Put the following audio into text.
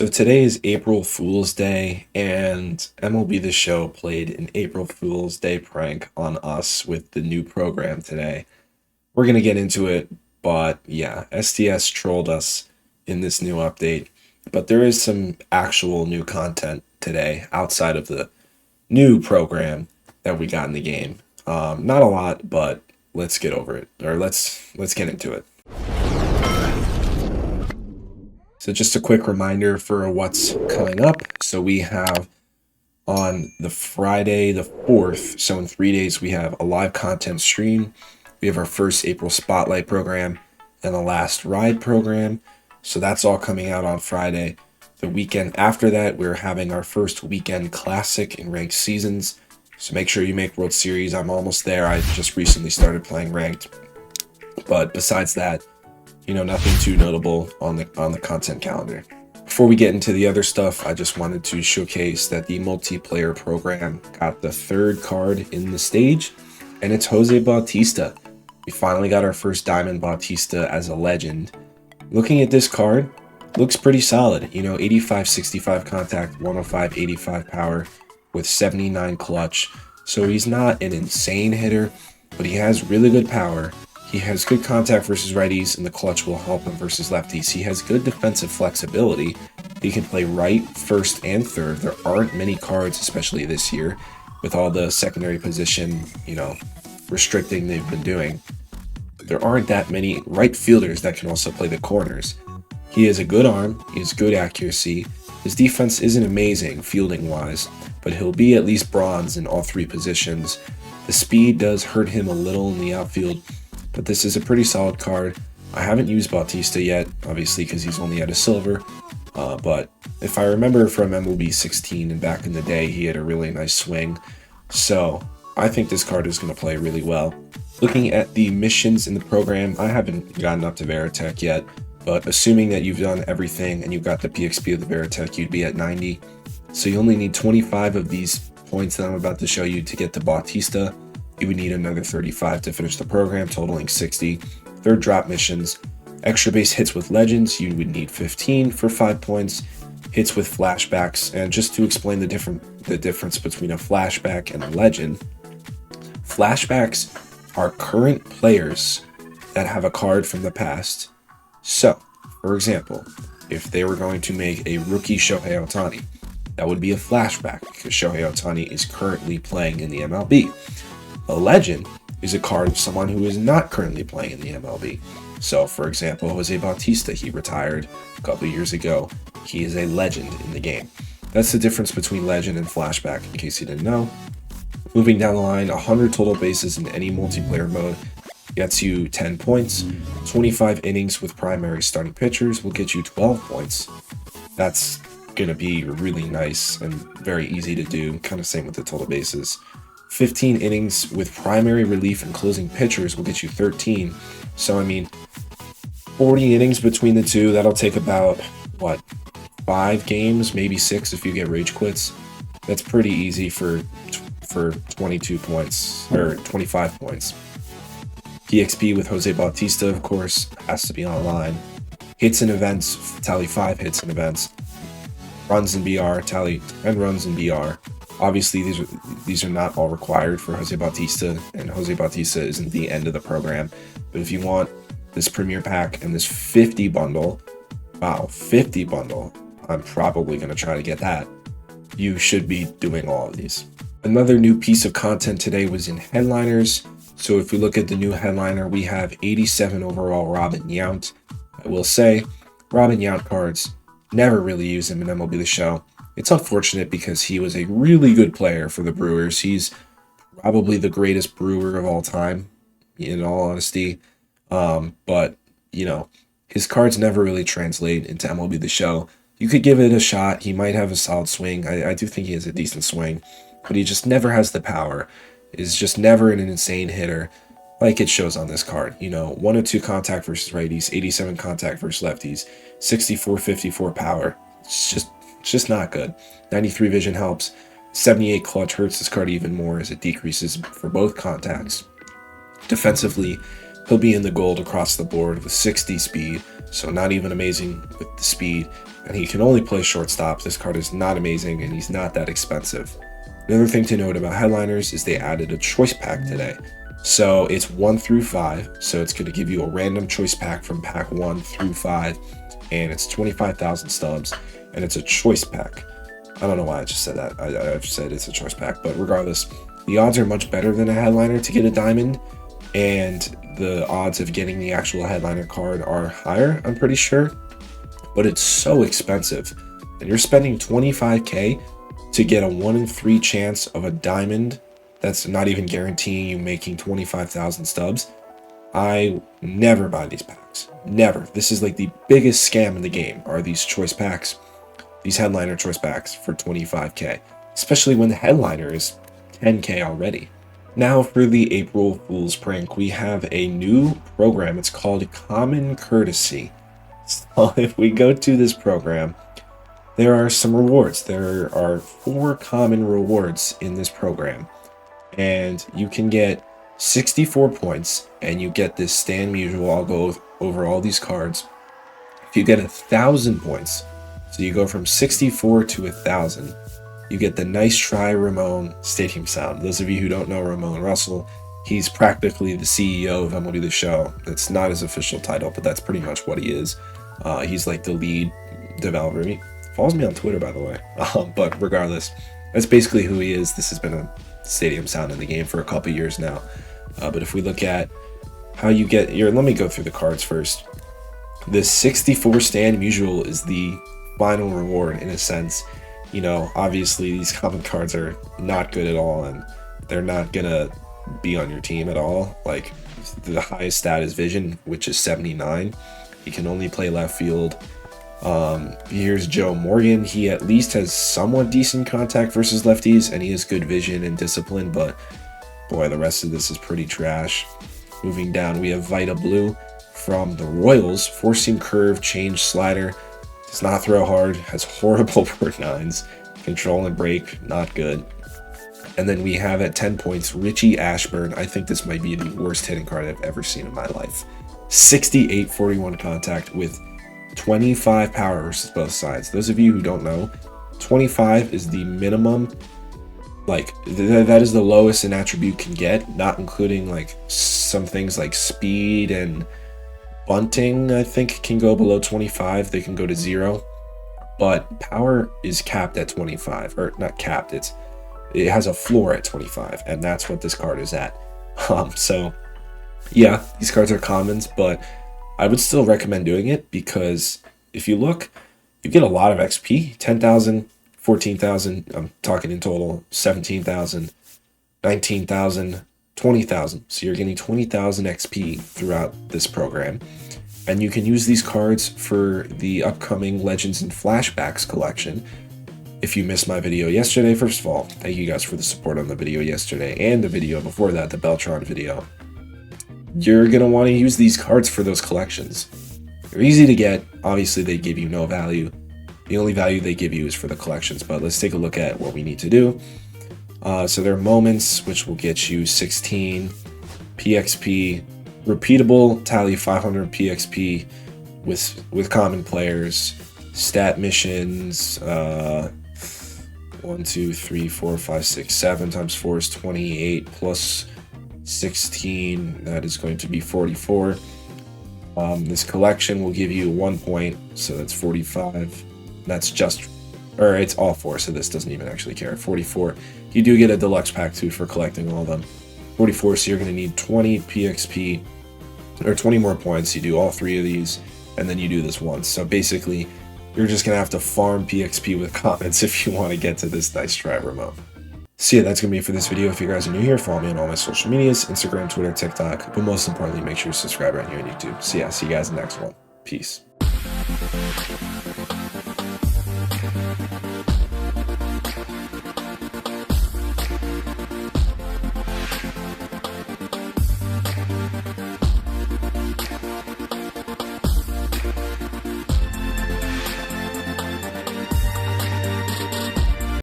So today is April Fool's Day, and MLB The Show played an April Fool's Day prank on us with the new program today. We're going to get into it, but yeah, STS trolled us in this new update. But there is some actual new content today outside of the new program that we got in the game. Not a lot, but let's get over it, or let's get into it. So just a quick reminder for what's coming up. So we have on the Friday the 4th, so in 3 days, we have a live content stream. We have our first April Spotlight program and the last ride program. So that's all coming out on Friday. The weekend after that, we're having our first weekend classic in ranked seasons. So make sure you make World Series. I'm almost there. I just recently started playing ranked. But besides that, nothing too notable on the content calendar. Before we get into the other stuff, I just wanted to showcase that the multiplayer program got the third card in the stage, and it's Jose Bautista. We finally got our first Diamond Bautista as a legend. Looking at this card, looks pretty solid. 85-65 contact, 105-85 power with 79 clutch. So he's not an insane hitter, but he has really good power. He has good contact versus righties, and the clutch will help him versus lefties. He has good defensive flexibility. He can play right, first, and third. There aren't many cards, especially this year, with all the secondary position, restricting they've been doing. There aren't that many right fielders that can also play the corners. He has a good arm. He has good accuracy. His defense isn't amazing fielding-wise, but he'll be at least bronze in all three positions. The speed does hurt him a little in the outfield, but this is a pretty solid card. I haven't used Bautista yet, obviously, because he's only at a silver. But if I remember from MLB 16 and back in the day, he had a really nice swing. So I think this card is going to play really well. Looking at the missions in the program, I haven't gotten up to Veritech yet, but assuming that you've done everything and you've got the PXP of the Veritech, you'd be at 90. So you only need 25 of these points that I'm about to show you to get to Bautista. You would need another 35 to finish the program, totaling 60. Third drop missions. Extra base hits with legends, you would need 15 for 5 points. Hits with flashbacks, and just to explain the difference between a flashback and a legend, flashbacks are current players that have a card from the past. So, for example, if they were going to make a rookie Shohei Ohtani, that would be a flashback because Shohei Ohtani is currently playing in the MLB. A legend is a card of someone who is not currently playing in the MLB. So, for example, Jose Bautista, he retired a couple years ago. He is a legend in the game. That's the difference between legend and flashback, in case you didn't know. Moving down the line, 100 total bases in any multiplayer mode gets you 10 points. 25 innings with primary starting pitchers will get you 12 points. That's going to be really nice and very easy to do, kind of same with the total bases. 15 innings with primary relief and closing pitchers will get you 13. So, 40 innings between the two, that'll take about, 5 games, maybe 6 if you get rage quits. That's pretty easy for 22 points, or 25 points. PXP with Jose Bautista, of course, has to be online. Hits and events, tally 5 hits and events. Runs in BR, tally 10 runs in BR. Obviously, these are not all required for Jose Bautista, and Jose Bautista isn't the end of the program. But if you want this Premier Pack and this 50 bundle, 50 bundle, I'm probably going to try to get that. You should be doing all of these. Another new piece of content today was in headliners. So if we look at the new headliner, we have 87 overall Robin Yount. I will say, Robin Yount cards, never really use him in MLB The Show. It's unfortunate because he was a really good player for the Brewers. He's probably the greatest Brewer of all time, in all honesty. But, his cards never really translate into MLB The Show. You could give it a shot. He might have a solid swing. I do think he has a decent swing, but he just never has the power. Is just never an insane hitter like it shows on this card. 102 contact versus righties, 87 contact versus lefties, 64-54 power. It's just not good. 93 vision helps. 78 clutch hurts this card even more as it decreases for both contacts. Defensively, he'll be in the gold across the board with 60 speed, so not even amazing with the speed, and he can only play shortstop. This card is not amazing, and he's not that expensive. Another thing to note about headliners is they added a choice pack today. So it's 1 through 5, so it's going to give you a random choice pack from pack 1 through 5, and it's 25,000 stubs, and it's a choice pack. I don't know why I just said that. I've said it's a choice pack, but regardless, the odds are much better than a headliner to get a diamond, and the odds of getting the actual headliner card are higher, I'm pretty sure, but it's so expensive, and you're spending 25k to get a 1 in 3 chance of a diamond that's not even guaranteeing you making 25,000 stubs. I never buy these packs. Never. This is like the biggest scam in the game, are these choice packs, these headliner choice packs for 25k, especially when the headliner is 10k already. Now for the April Fool's prank, we have a new program. It's called Common Courtesy. So if we go to this program, there are some rewards. There are 4 common rewards in this program, and you can get 64 points, and you get this stand mutual. I'll go over all these cards. If you get 1,000 points, so you go from 64 to 1,000, you get the Nice Try Ramon Stadium Sound. Those of you who don't know Ramon Russell, he's practically the CEO of MLB The Show. That's not his official title, but that's pretty much what he is. He's like the lead developer. He follows me on Twitter, by the way. But regardless, that's basically who he is. This has been a stadium sound in the game for a couple years now. But if we look at how you get here, let me go through the cards first. This 64 stand mutual is the final reward in a sense. You know, obviously these common cards are not good at all, and they're not gonna be on your team at all. Like, the highest stat is vision, which is 79. He can only play left field. Here's Joe Morgan. He at least has somewhat decent contact versus lefties, and he has good vision and discipline, but boy, the rest of this is pretty trash. Moving down, we have Vita Blue from the Royals. 4-seam curve, change slider. Does not throw hard, has horrible vert 9s. Control and break, not good. And then we have at 10 points, Richie Ashburn. I think this might be the worst hitting card I've ever seen in my life. 68-41 contact with 25 power versus both sides. Those of you who don't know, 25 is the minimum. Like, that is the lowest an attribute can get, not including like some things like speed and bunting, I think, can go below 25. They can go to 0, but power is capped at 25, or not capped, it has a floor at 25, and that's what this card is at. So yeah, these cards are commons, but I would still recommend doing it, because if you look, you get a lot of XP. 10,000, 14,000, I'm talking in total, 17,000, 19,000, 20,000. So you're getting 20,000 XP throughout this program. And you can use these cards for the upcoming Legends and Flashbacks collection. If you missed my video yesterday, first of all, thank you guys for the support on the video yesterday and the video before that, the Beltron video. You're going to want to use these cards for those collections. They're easy to get. Obviously, they give you no value. The only value they give you is for the collections. But let's take a look at what we need to do. So there are moments, which will get you 16 PXP, repeatable tally 500 PXP with common players, stat missions, 1, 2, 3, 4, 5, 6, 7 times 4 is 28 plus 16, that is going to be 44. This collection will give you 1 point, so that's 45. That's just, or it's all 4, so this doesn't even actually care. 44. You do get a deluxe pack too for collecting all of them. 44, so you're going to need 20 PXP, or 20 more points. You do all 3 of these, and then you do this once. So basically, you're just going to have to farm PXP with comments if you want to get to this Nice Try Ramon. So yeah, that's going to be it for this video. If you guys are new here, follow me on all my social medias, Instagram, Twitter, TikTok, but most importantly, make sure you subscribe right here on YouTube. So yeah, see you guys in the next one. Peace.